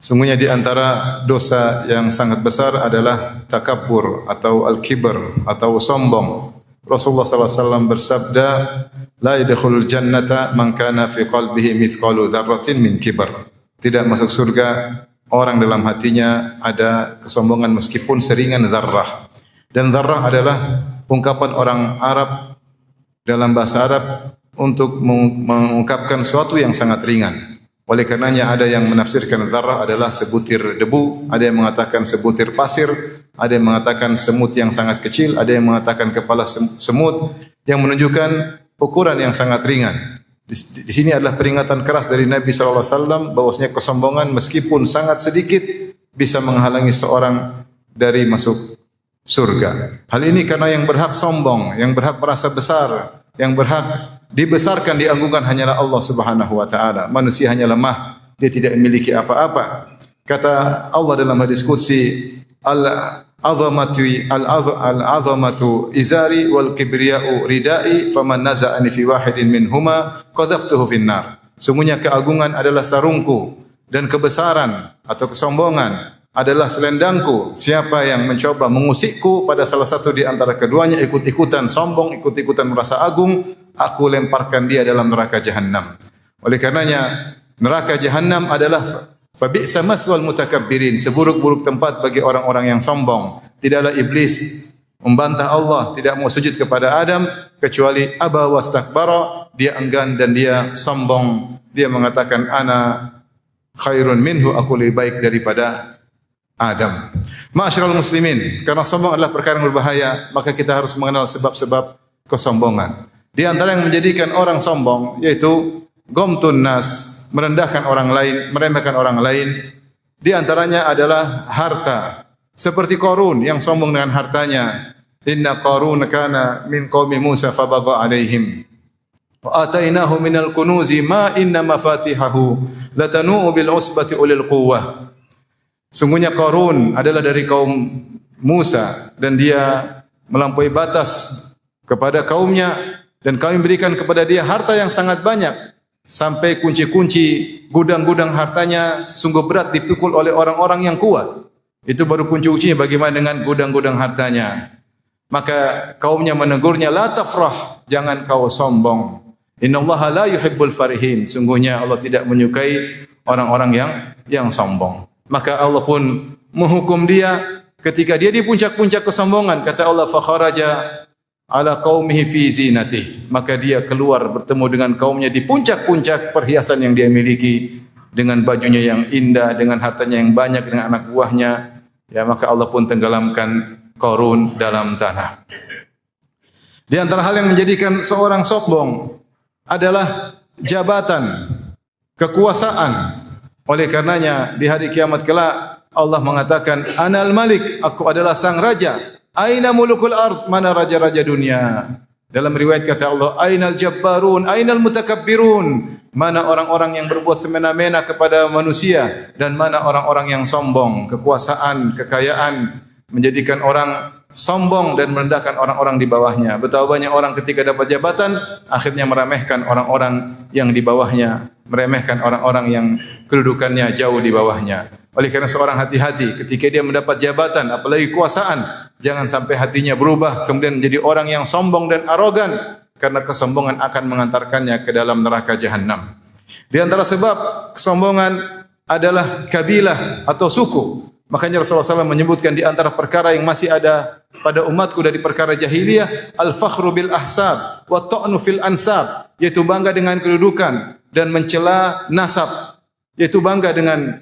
Sungguhnya di antara dosa yang sangat besar adalah takabbur atau al-kibr atau sombong. Rasulullah SAW bersabda, "La yadkhulul jannata man kana fi qalbihi mithqalu dzarratin min kibr." Tidak masuk surga orang dalam hatinya ada kesombongan meskipun seringan zarrah. Dan zarrah adalah ungkapan orang Arab dalam bahasa Arab untuk mengungkapkan sesuatu yang sangat ringan. Oleh karenanya ada yang menafsirkan zarrah adalah sebutir debu, ada yang mengatakan sebutir pasir, ada yang mengatakan semut yang sangat kecil, ada yang mengatakan kepala semut, yang menunjukkan ukuran yang sangat ringan. Di sini adalah peringatan keras dari Nabi SAW bahwasanya kesombongan meskipun sangat sedikit bisa menghalangi seorang dari masuk surga. Hal ini karena yang berhak sombong, yang berhak merasa besar, yang berhak dibesarkan, diagungkan hanyalah Allah Subhanahu wa taala. Manusia hanya lemah, dia tidak memiliki apa-apa. Kata Allah dalam hadis qudsi, al-azamatu izari wal kibriya'u ridai faman naza'ani fi wahidin minhuma qadhaftuhu finnar. Sungguhnya keagungan adalah sarungku dan kebesaran atau kesombongan adalah selendangku. Siapa yang mencoba mengusikku pada salah satu di antara keduanya, ikut-ikutan sombong, ikut-ikutan merasa agung, aku lemparkan dia dalam neraka Jahannam. Oleh karenanya neraka Jahannam adalah fabi'sa mathwal mutakabbirin, seburuk-buruk tempat bagi orang-orang yang sombong. Tidaklah iblis membantah Allah, tidak mau sujud kepada Adam kecuali aba wastakbara, dia enggan dan dia sombong. Dia mengatakan ana khairun minhu, aku lebih baik daripada Adam. Ma'asyiral muslimin, karena sombong adalah perkara yang berbahaya, maka kita harus mengenal sebab-sebab kesombongan. Di antara yang menjadikan orang sombong yaitu gomtun nas, merendahkan orang lain, meremehkan orang lain. Di antaranya adalah harta. Seperti Qarun yang sombong dengan hartanya. Inna Qarun kana min qaumi Musa fabagha alaihim. Wa atainahu minal kunuzi ma inna mafatihahu latanu bil usbati ulil quwwah. Sungguhnya Qarun adalah dari kaum Musa dan dia melampaui batas kepada kaumnya dan kami berikan kepada dia harta yang sangat banyak sampai kunci-kunci gudang-gudang hartanya sungguh berat dipikul oleh orang-orang yang kuat. Itu baru kunci-kuncinya, bagaimana dengan gudang-gudang hartanya. Maka kaumnya menegurnya, la tafrah, jangan kau sombong. Innallaha la yuhibbul farihin. Sungguhnya Allah tidak menyukai orang-orang yang sombong. Maka Allah pun menghukum dia ketika dia di puncak-puncak kesombongan. Kata Allah, fa kharaja ala qaumihi fi zinatih. Maka dia keluar bertemu dengan kaumnya di puncak-puncak perhiasan yang dia miliki, dengan bajunya yang indah, dengan hartanya yang banyak, dengan anak buahnya. Ya, maka Allah pun tenggelamkan Qarun dalam tanah. Di antara hal yang menjadikan seorang sombong adalah jabatan, kekuasaan. Oleh karenanya di hari kiamat kelak Allah mengatakan, Anal Malik, aku adalah sang raja. Aina mulukul ard, mana raja-raja dunia. Dalam riwayat kata Allah, Ainal jabbarun, ainal mutakabbirun. Mana orang-orang yang berbuat semena-mena kepada manusia dan mana orang-orang yang sombong. Kekuasaan, kekayaan menjadikan orang sombong dan merendahkan orang-orang di bawahnya. Betapa banyak orang ketika dapat jabatan akhirnya meremehkan orang-orang yang di bawahnya, meremehkan orang-orang yang kedudukannya jauh di bawahnya. Oleh karena seorang hati-hati ketika dia mendapat jabatan, apalagi kekuasaan, jangan sampai hatinya berubah kemudian menjadi orang yang sombong dan arogan, karena kesombongan akan mengantarkannya ke dalam neraka Jahannam. Di antara sebab kesombongan adalah kabilah atau suku. Makanya Rasulullah SAW menyebutkan di antara perkara yang masih ada pada umatku dari perkara jahiliyah, al-fakhru bil ahsab wa ta'nu fil ansab, yaitu bangga dengan kedudukan dan mencela nasab, yaitu bangga dengan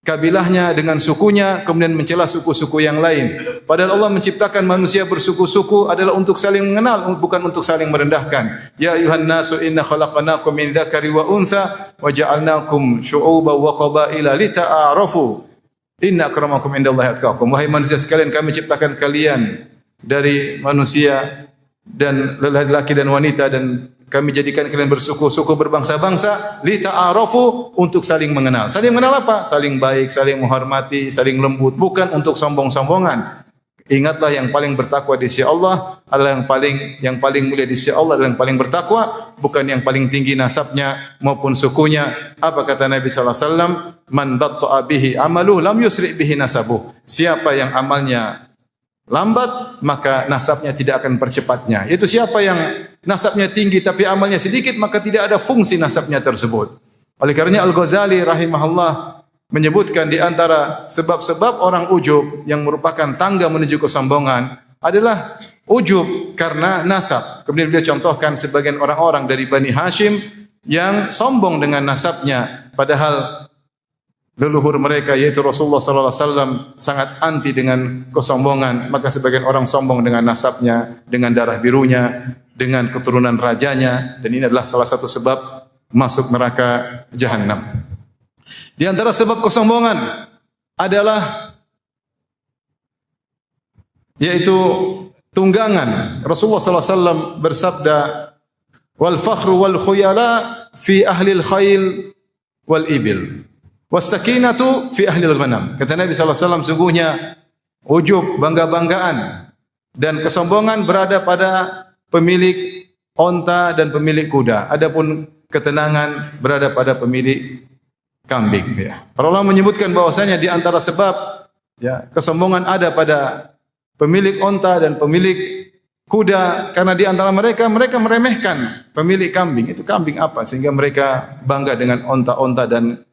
kabilahnya, dengan sukunya, kemudian mencela suku-suku yang lain. Padahal Allah menciptakan manusia bersuku-suku adalah untuk saling mengenal, bukan untuk saling merendahkan. Ya ayuhan nasu inna khalaqnakum min dzakari wa untha wa ja'alnakum syu'uban wa qabaila lita'arafu. Inna akramakum indallahi atqakum. Wahai manusia sekalian, kami ciptakan kalian dari manusia dan lelaki dan wanita, dan kami jadikan kalian bersuku-suku, berbangsa-bangsa, li ta'arafu, untuk saling mengenal. Saling mengenal apa? Saling baik, saling menghormati, saling lembut, bukan untuk sombong-sombongan. Ingatlah yang paling bertakwa di sisi Allah adalah yang paling mulia di sisi Allah, adalah yang paling bertakwa, bukan yang paling tinggi nasabnya maupun sukunya. Apa kata Nabi sallallahu alaihi wasallam? Man batta'a bihi amaluhu lam yusri' bihi nasabuh. Siapa yang amalnya lambat, maka nasabnya tidak akan percepatnya. Yaitu siapa yang nasabnya tinggi tapi amalnya sedikit, maka tidak ada fungsi nasabnya tersebut. Oleh karenanya Al-Ghazali rahimahullah menyebutkan di antara sebab-sebab orang ujub yang merupakan tangga menuju kesombongan adalah ujub karena nasab. Kemudian beliau contohkan sebagian orang-orang dari Bani Hashim yang sombong dengan nasabnya, padahal leluhur mereka yaitu Rasulullah sallallahu alaihi wasallam sangat anti dengan kesombongan. Maka sebagian orang sombong dengan nasabnya, dengan darah birunya, dengan keturunan rajanya, dan ini adalah salah satu sebab masuk neraka jahanam. Di antara sebab kesombongan adalah yaitu tunggangan. Rasulullah sallallahu alaihi wasallam bersabda, "Wal fakhru wal khuyala fi ahli al-khail wal ibil, was sakinatu fi ahli al-ghanam." Kata Nabi sallallahu alaihi wasallam, sungguhnya ujub, bangga-banggaan dan kesombongan berada pada pemilik onta dan pemilik kuda. Adapun ketenangan berada pada pemilik kambing. Ya. Para ulama menyebutkan bahwasanya di antara sebab kesombongan ada pada pemilik onta dan pemilik kuda, karena di antara mereka meremehkan pemilik kambing. Itu kambing apa? Sehingga mereka bangga dengan onta-onta dan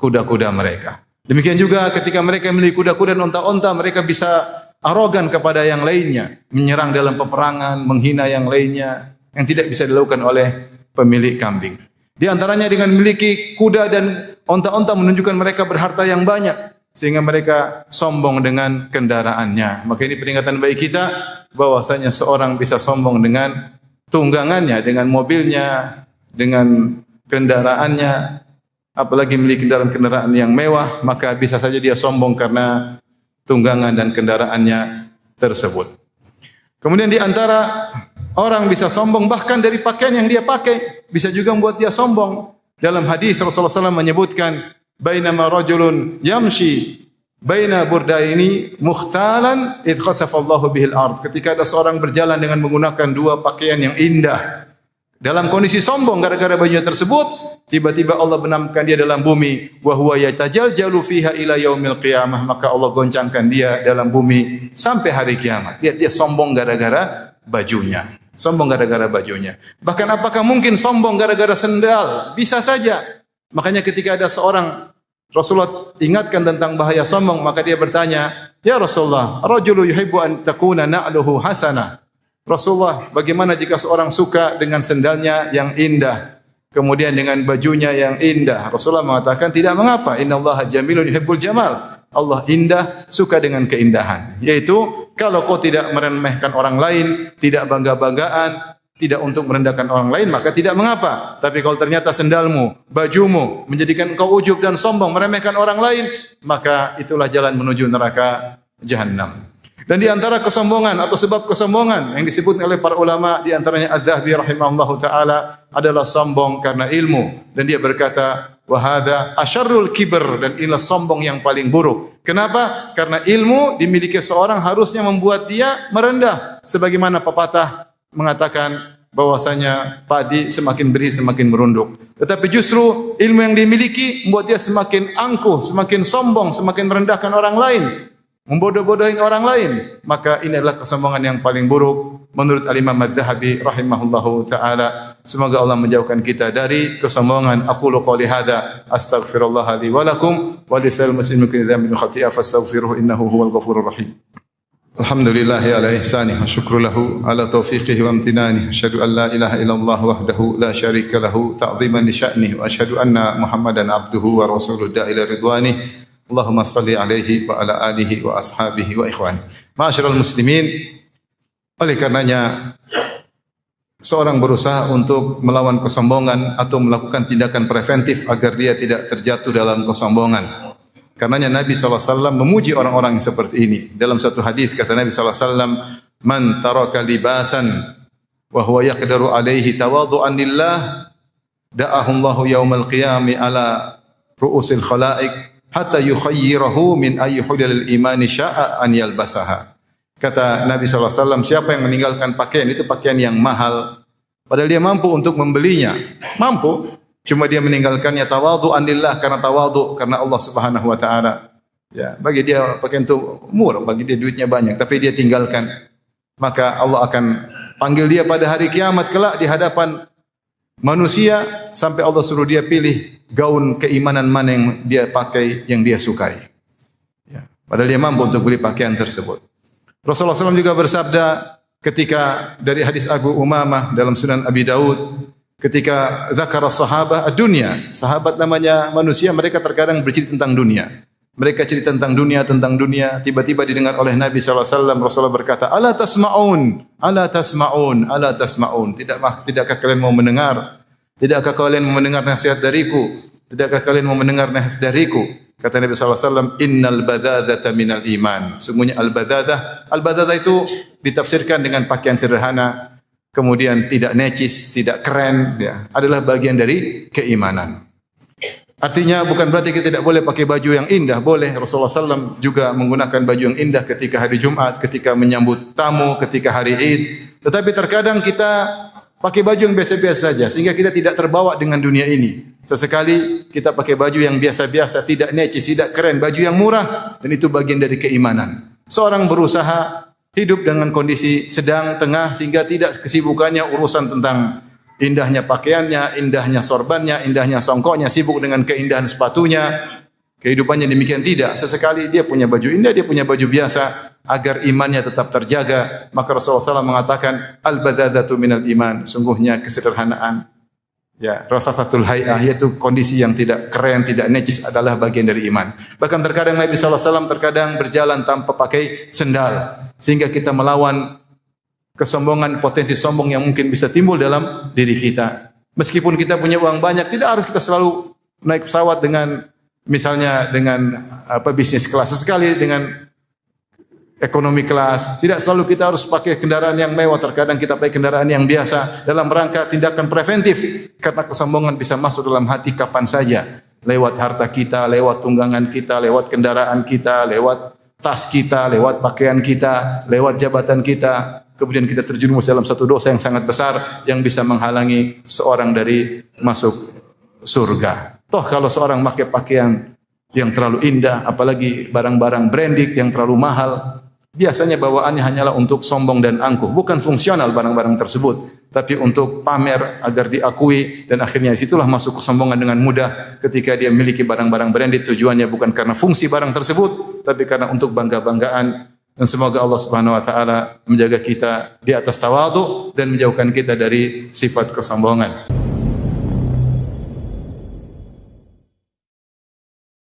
kuda-kuda mereka. Demikian juga ketika mereka memiliki kuda-kuda dan onta-onta, mereka bisa arogan kepada yang lainnya, menyerang dalam peperangan, menghina yang lainnya, yang tidak bisa dilakukan oleh pemilik kambing. Di antaranya dengan memiliki kuda dan onta-onta menunjukkan mereka berharta yang banyak, sehingga mereka sombong dengan kendaraannya. Maka ini peringatan bagi kita bahwasanya seorang bisa sombong dengan tunggangannya, dengan mobilnya, dengan kendaraannya, apalagi memiliki kendaraan-kendaraan yang mewah, maka bisa saja dia sombong karena tunggangan dan kendaraannya tersebut. Kemudian di antara orang bisa sombong bahkan dari pakaian yang dia pakai, bisa juga membuat dia sombong. Dalam hadis Rasulullah SAW menyebutkan, bainama rajulun yamshi baina burdaini mukhtalan id khasafallahu bihil ard. Ketika ada seorang berjalan dengan menggunakan dua pakaian yang indah, dalam kondisi sombong gara-gara bajunya tersebut, tiba-tiba Allah benamkan dia dalam bumi, wa huwa yatajaljalu fiha ila yaumil qiyamah, maka Allah goncangkan dia dalam bumi sampai hari kiamat. Lihat, dia sombong gara-gara bajunya. Sombong gara-gara bajunya. Bahkan apakah mungkin sombong gara-gara sendal? Bisa saja. Makanya ketika ada seorang, Rasulullah ingatkan tentang bahaya sombong, maka dia bertanya, "Ya Rasulullah, rajulu yuhibbu an takuna na'luhu hasanah." Rasulullah, bagaimana jika seorang suka dengan sendalnya yang indah, kemudian dengan bajunya yang indah? Rasulullah mengatakan, tidak mengapa. Innallaha jamilun yuhibbul jamal. Allah indah, suka dengan keindahan. Yaitu, kalau kau tidak meremehkan orang lain, tidak bangga-banggaan, tidak untuk merendahkan orang lain, maka tidak mengapa. Tapi kalau ternyata sendalmu, bajumu menjadikan kau ujub dan sombong, meremehkan orang lain, maka itulah jalan menuju neraka jahanam. Dan di antara kesombongan atau sebab kesombongan yang disebut oleh para ulama, di antaranya Az-Zahabi rahimahullahu taala, adalah sombong karena ilmu. Dan dia berkata, wa hadza asyarrul kibr, dan inilah sombong yang paling buruk. Kenapa? Karena ilmu dimiliki seorang harusnya membuat dia merendah. Sebagaimana pepatah mengatakan bahwasanya padi semakin berih semakin merunduk. Tetapi justru ilmu yang dimiliki membuat dia semakin angkuh, semakin sombong, semakin merendahkan orang lain, membodoh-bodohin orang lain. Maka ini adalah kesombongan yang paling buruk menurut Al-Imam Az-Zahabi rahimahullahu taala. Semoga Allah menjauhkan kita dari kesombongan. Aqulu qouli hadza astaghfirullah li wa lakum wa lisal muslimin min khati'ah fastaghfiruhu innahu huwal ghafurur rahim. Alhamdulillah ala ihsanih wa syukru lahu ala taufiqihi wa amtinanihi. Asyhadu an la ilaha illallah wahdahu la syarika lahu ta'ziman li sya'nihi wa asyhadu anna Muhammadan abduhu wa rasuluhu da'ila ridwanihi. Allahumma salli alaihi wa ala alihi wa ashabihi wa ikhwani. Ma'asyiral muslimin, oleh karenanya seorang berusaha untuk melawan kesombongan atau melakukan tindakan preventif agar dia tidak terjatuh dalam kesombongan. Karenanya Nabi SAW memuji orang-orang yang seperti ini. Dalam satu hadis kata Nabi SAW, man taraka libasan wa huwa yaqdiru alaihi tawadhu'an lillah da'ahu Allahu yaumal qiyamah ala ru'usil khalaik hatta yukhayyirahu min ayyi hulil imani sya'a an yalbasaha. Kata Nabi SAW, siapa yang meninggalkan pakaian itu pakaian yang mahal, padahal dia mampu untuk membelinya, mampu, cuma dia meninggalkannya tawadhu'an lillah, karena tawadhu karena Allah Subhanahu wa taala. Ya, bagi dia pakaian itu murah, bagi dia duitnya banyak, tapi dia tinggalkan. Maka Allah akan panggil dia pada hari kiamat kelak di hadapan manusia sampai Allah suruh dia pilih gaun keimanan mana yang dia pakai, yang dia sukai. Ya, padahal dia mampu untuk beli pakaian tersebut. Rasulullah SAW juga bersabda ketika dari hadis Abu Umamah dalam Sunan Abi Daud, ketika zakara sahabah ad-dunya, sahabat namanya manusia, mereka terkadang bercerita tentang dunia. Mereka cerita tentang dunia, tiba-tiba didengar oleh Nabi SAW. Rasulullah berkata, ala tasma'un, ala tasma'un, ala tasma'un. Tidakkah kalian mau mendengar? Tidakkah kalian mau mendengar nasihat dariku? Tidakkah kalian mau mendengar nasihat dariku? Kata Nabi SAW, innal badadata minal iman. Sungguhnya al-badadah itu ditafsirkan dengan pakaian sederhana, kemudian tidak necis, tidak keren, ya, adalah bagian dari keimanan. Artinya bukan berarti kita tidak boleh pakai baju yang indah, boleh. Rasulullah SAW juga menggunakan baju yang indah ketika hari Jumat, ketika menyambut tamu, ketika hari Id. Tetapi terkadang kita pakai baju yang biasa-biasa saja, sehingga kita tidak terbawa dengan dunia ini. Sesekali kita pakai baju yang biasa-biasa, tidak necis, tidak keren, baju yang murah, dan itu bagian dari keimanan. Seorang berusaha hidup dengan kondisi sedang, tengah, sehingga tidak kesibukannya urusan tentang indahnya pakaiannya, indahnya sorbannya, indahnya songkoknya, sibuk dengan keindahan sepatunya. Kehidupannya demikian tidak. Sesekali dia punya baju indah, dia punya baju biasa, agar imannya tetap terjaga. Maka Rasulullah SAW mengatakan, al-badadatu minal iman. Sungguhnya kesederhanaan, ya, rasatul hay'ah, yaitu kondisi yang tidak keren, tidak necis, adalah bagian dari iman. Bahkan terkadang Nabi SAW terkadang berjalan tanpa pakai sendal, sehingga kita melawan kesombongan, potensi sombong yang mungkin bisa timbul dalam diri kita. Meskipun kita punya uang banyak, tidak harus kita selalu naik pesawat dengan, misalnya dengan bisnis kelas, sekali dengan ekonomi kelas. Tidak selalu kita harus pakai kendaraan yang mewah, terkadang kita pakai kendaraan yang biasa dalam rangka tindakan preventif, karena kesombongan bisa masuk dalam hati kapan saja, lewat harta kita, lewat tunggangan kita, lewat kendaraan kita, lewat tas kita, lewat pakaian kita, lewat jabatan kita. Kemudian kita terjerumus dalam satu dosa yang sangat besar yang bisa menghalangi seorang dari masuk surga. Toh kalau seorang pakai pakaian yang terlalu indah, apalagi barang-barang branded yang terlalu mahal, biasanya bawaannya hanyalah untuk sombong dan angkuh, bukan fungsional barang-barang tersebut, tapi untuk pamer agar diakui, dan akhirnya disitulah masuk kesombongan dengan mudah ketika dia memiliki barang-barang branded. Tujuannya bukan karena fungsi barang tersebut, tapi karena untuk bangga-banggaan. Dan semoga Allah Subhanahu wa taala menjaga kita di atas tawadhu dan menjauhkan kita dari sifat kesombongan.